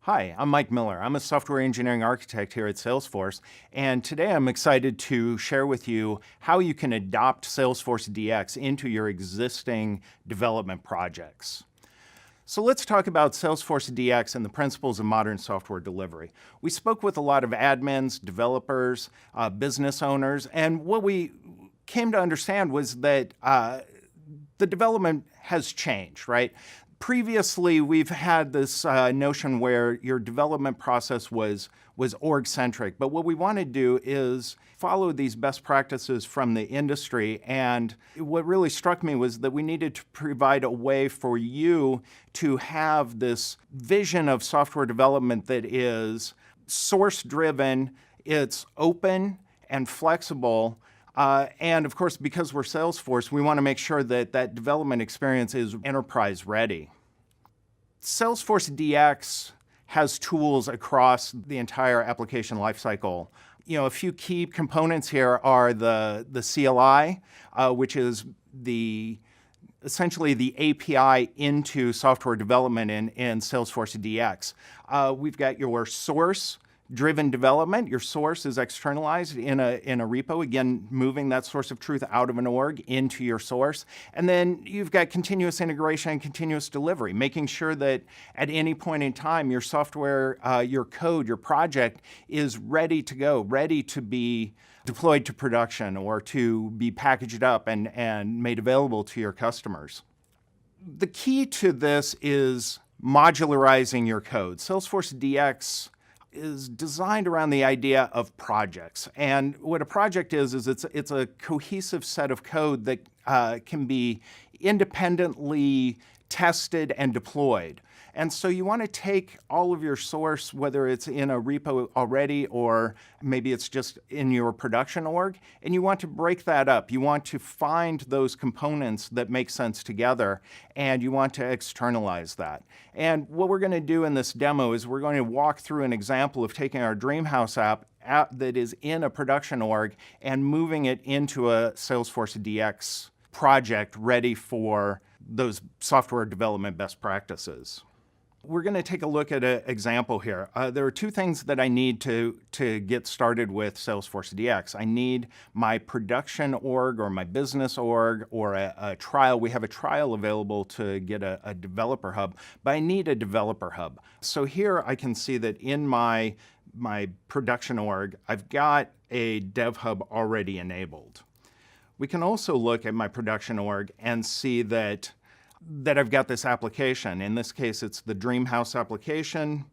Hi, I'm Mike Miller. I'm a software engineering architect here at Salesforce, and today I'm excited to share with you how you can adopt Salesforce DX into your existing development projects. So let's talk about Salesforce DX and the principles of modern software delivery. We spoke with a lot of admins, developers, business owners, and what we came to understand was that the development has changed, right? Previously, we've had this notion where your development process was org-centric, but what we want to do is follow these best practices from the industry, and what really struck me was that we needed to provide a way for you to have this vision of software development that is source-driven, it's open and flexible, and of course, because we're Salesforce, we want to make sure that that development experience is enterprise ready. Salesforce DX has tools across the entire application lifecycle. A few key components here are the CLI, which is essentially the API into software development in Salesforce DX. We've got your source-driven development. Your source is externalized in a repo, again, moving that source of truth out of an org into your source. And then you've got continuous integration and continuous delivery, making sure that at any point in time, your software, your code, your project is ready to go, ready to be deployed to production or to be packaged up and made available to your customers. The key to this is modularizing your code. Salesforce DX is designed around the idea of projects. And what a project is it's a cohesive set of code that can be independently tested and deployed. And so you want to take all of your source, whether it's in a repo already or maybe it's just in your production org, and you want to break that up. You want to find those components that make sense together, and you want to externalize that. And what we're going to do in this demo is we're going to walk through an example of taking our Dreamhouse app that is in a production org and moving it into a Salesforce DX project ready for those software development best practices. We're going to take a look at an example here. There are two things that I need to get started with Salesforce DX. I need my production org or my business org or a trial. We have a trial available to get a developer hub, but I need a developer hub. So here I can see that in my production org, I've got a dev hub already enabled. We can also look at my production org and see that I've got this application. In this case, it's the Dreamhouse application.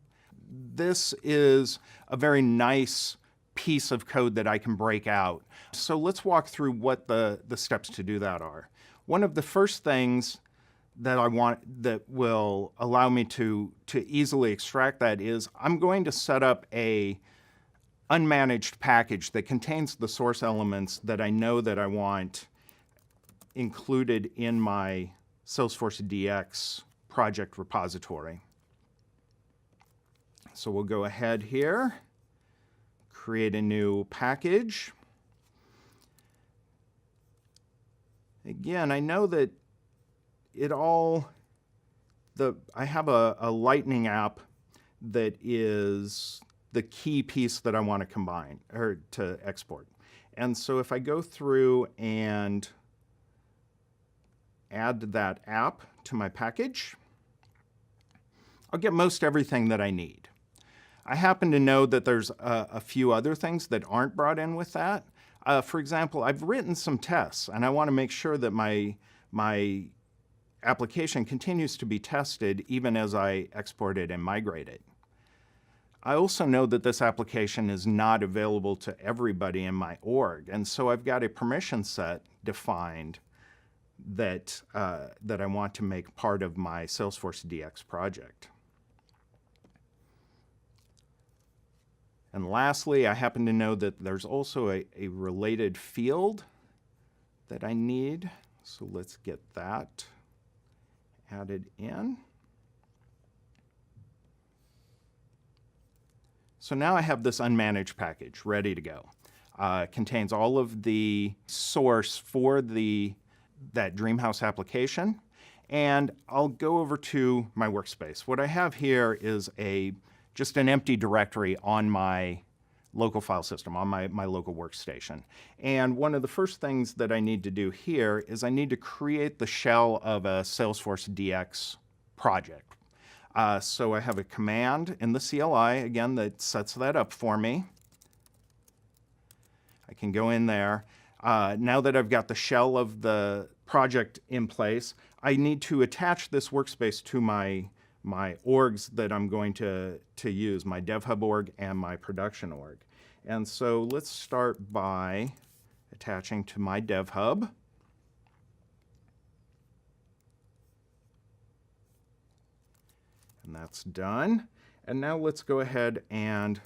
This is a very nice piece of code that I can break out. So let's walk through what the steps to do that are. One of the first things that I want that will allow me to easily extract that is I'm going to set up a unmanaged package that contains the source elements that I know that I want included in my Salesforce DX project repository. So we'll go ahead here, create a new package. Again, I know that I have a Lightning app that is the key piece that I want to combine or to export. And so if I go through and add that app to my package, I'll get most everything that I need. I happen to know that there's a few other things that aren't brought in with that. For example, I've written some tests, and I want to make sure that my application continues to be tested even as I export it and migrate it. I also know that this application is not available to everybody in my org, and so I've got a permission set defined that I want to make part of my Salesforce DX project. And lastly, I happen to know that there's also a related field that I need. So let's get that added in. So now I have this unmanaged package ready to go. Contains all of the source for that Dreamhouse application. And I'll go over to my workspace. What I have here is a just an empty directory on my local file system, on my local workstation. And one of the first things that I need to do here is I need to create the shell of a Salesforce DX project. So I have a command in the CLI, again, that sets that up for me. I can go in there. Now that I've got the shell of the project in place, I need to attach this workspace to my orgs that I'm going to use, my DevHub org and my production org. And so let's start by attaching to my DevHub. And that's done. And now let's go ahead and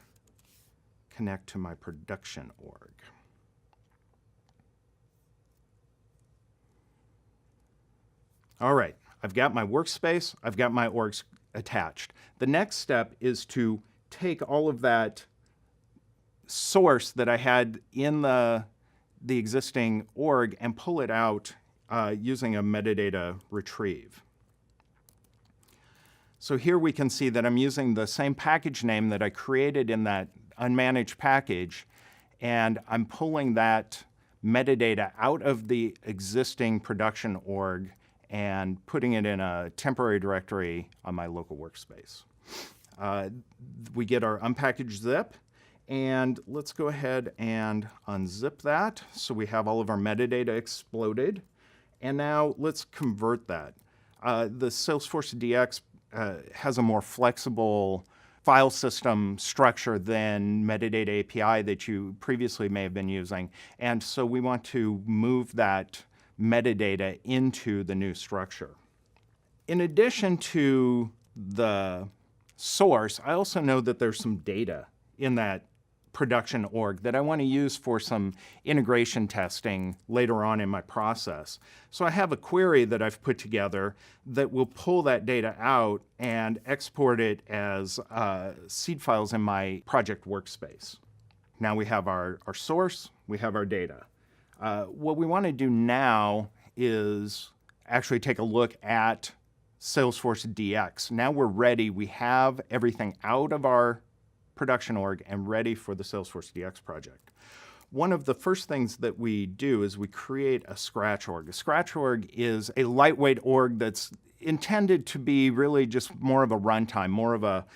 connect to my production org. All right, I've got my workspace, I've got my orgs attached. The next step is to take all of that source that I had in the existing org and pull it out using a metadata retrieve. So here we can see that I'm using the same package name that I created in that unmanaged package, and I'm pulling that metadata out of the existing production org and putting it in a temporary directory on my local workspace. We get our unpackaged zip, and let's go ahead and unzip that so we have all of our metadata exploded. And now let's convert that. The Salesforce DX has a more flexible file system structure than metadata API that you previously may have been using. And so we want to move that metadata into the new structure. In addition to the source, I also know that there's some data in that production org that I want to use for some integration testing later on in my process. So I have a query that I've put together that will pull that data out and export it as seed files in my project workspace. Now we have our source, we have our data. What we want to do now is actually take a look at Salesforce DX. Now we're ready. We have everything out of our production org and ready for the Salesforce DX project. One of the first things that we do is we create a scratch org. A scratch org is a lightweight org that's intended to be really just more of a runtime, more of a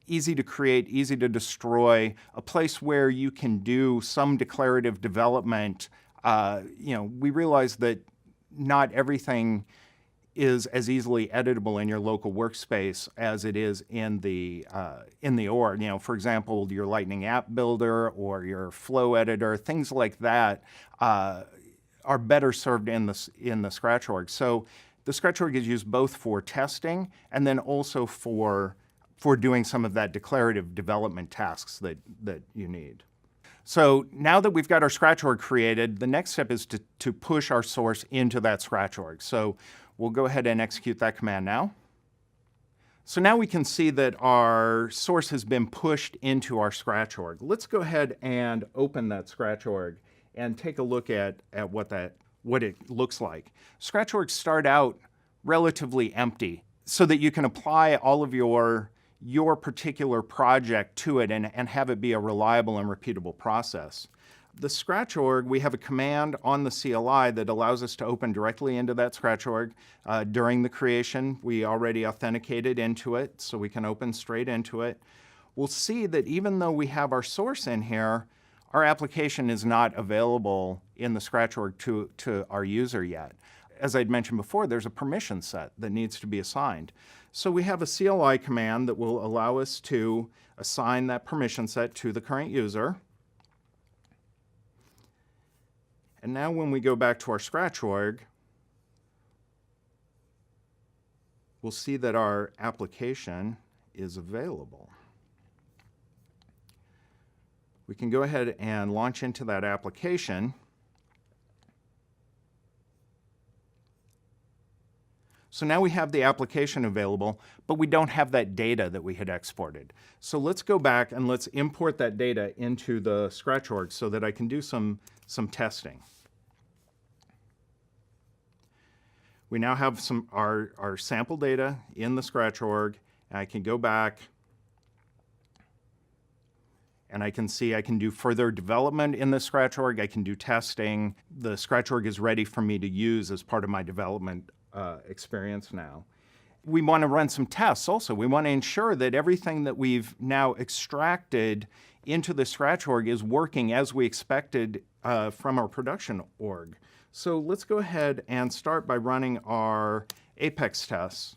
easy to create, easy to destroy, a place where you can do some declarative development. We realize that not everything is as easily editable in your local workspace as it is in the org. For example, your Lightning App Builder or your Flow Editor, things like that are better served in the Scratch org. So the Scratch org is used both for testing and then also for doing some of that declarative development tasks that you need. So now that we've got our Scratch org created, the next step is to push our source into that Scratch org. So we'll go ahead and execute that command now. So now we can see that our source has been pushed into our Scratch org. Let's go ahead and open that Scratch org and take a look at what it looks like. Scratch orgs start out relatively empty so that you can apply all of your particular project to it and have it be a reliable and repeatable process. The Scratch org, we have a command on the CLI that allows us to open directly into that Scratch org. During the creation, we already authenticated into it, so we can open straight into it. We'll see that even though we have our source in here, our application is not available in the Scratch org to our user yet. As I'd mentioned before, there's a permission set that needs to be assigned. So we have a CLI command that will allow us to assign that permission set to the current user. And now when we go back to our Scratch org, we'll see that our application is available. We can go ahead and launch into that application. So now we have the application available, but we don't have that data that we had exported. So let's go back and let's import that data into the Scratch org so that I can do some testing. We now have our sample data in the Scratch org, and I can go back And I can see I can do further development in the scratch org. I can do testing. The scratch org is ready for me to use as part of my development experience now. We want to run some tests also. We want to ensure that everything that we've now extracted into the scratch org is working as we expected from our production org. So let's go ahead and start by running our Apex tests.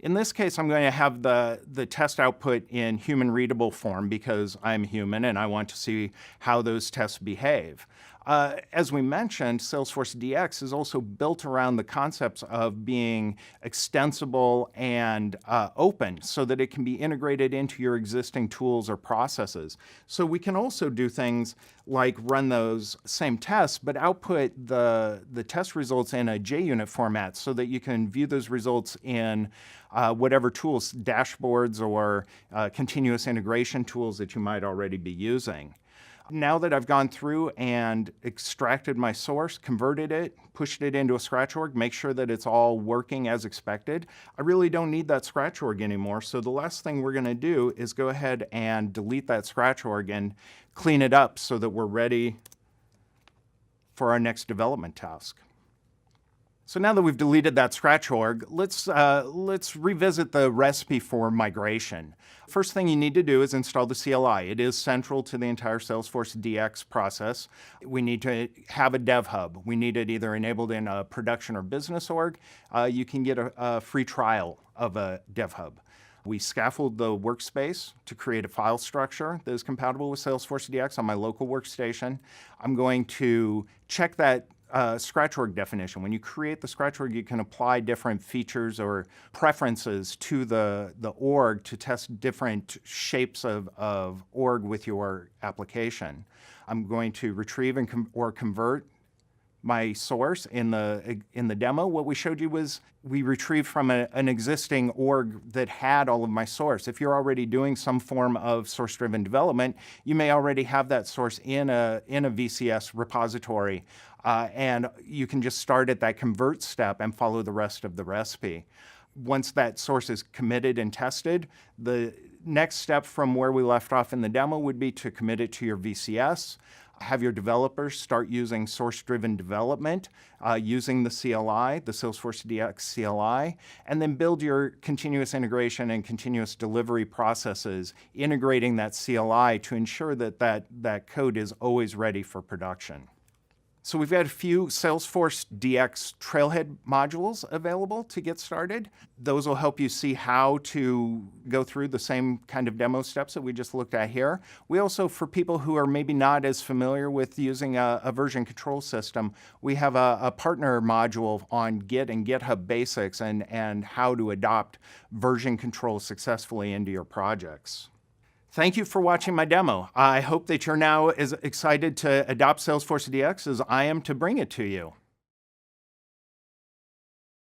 In this case, I'm going to have the test output in human readable form because I'm human and I want to see how those tests behave. As we mentioned, Salesforce DX is also built around the concepts of being extensible and open so that it can be integrated into your existing tools or processes. So we can also do things like run those same tests, but output the test results in a JUnit format so that you can view those results in whatever tools, dashboards or continuous integration tools that you might already be using. Now that I've gone through and extracted my source, converted it, pushed it into a scratch org, make sure that it's all working as expected, I really don't need that scratch org anymore. So the last thing we're going to do is go ahead and delete that scratch org and clean it up so that we're ready for our next development task. So now that we've deleted that scratch org, let's revisit the recipe for migration. First thing you need to do is install the CLI. It is central to the entire Salesforce DX process. We need to have a dev hub. We need it either enabled in a production or business org. You can get a free trial of a dev hub. We scaffold the workspace to create a file structure that is compatible with Salesforce DX on my local workstation. I'm going to check that scratch org definition. When you create the scratch org, you can apply different features or preferences to the org to test different shapes of org with your application. I'm going to retrieve or convert my source in the demo. What we showed you was we retrieved from an existing org that had all of my source. If you're already doing some form of source-driven development, you may already have that source in a VCS repository, and you can just start at that convert step and follow the rest of the recipe. Once that source is committed and tested, the next step from where we left off in the demo would be to commit it to your VCS. Have your developers start using source-driven development using the CLI, the Salesforce DX CLI, and then build your continuous integration and continuous delivery processes, integrating that CLI to ensure that that code is always ready for production. So we've got a few Salesforce DX Trailhead modules available to get started. Those will help you see how to go through the same kind of demo steps that we just looked at here. We also, for people who are maybe not as familiar with using a version control system, we have a partner module on Git and GitHub basics and how to adopt version control successfully into your projects. Thank you for watching my demo. I hope that you're now as excited to adopt Salesforce DX as I am to bring it to you.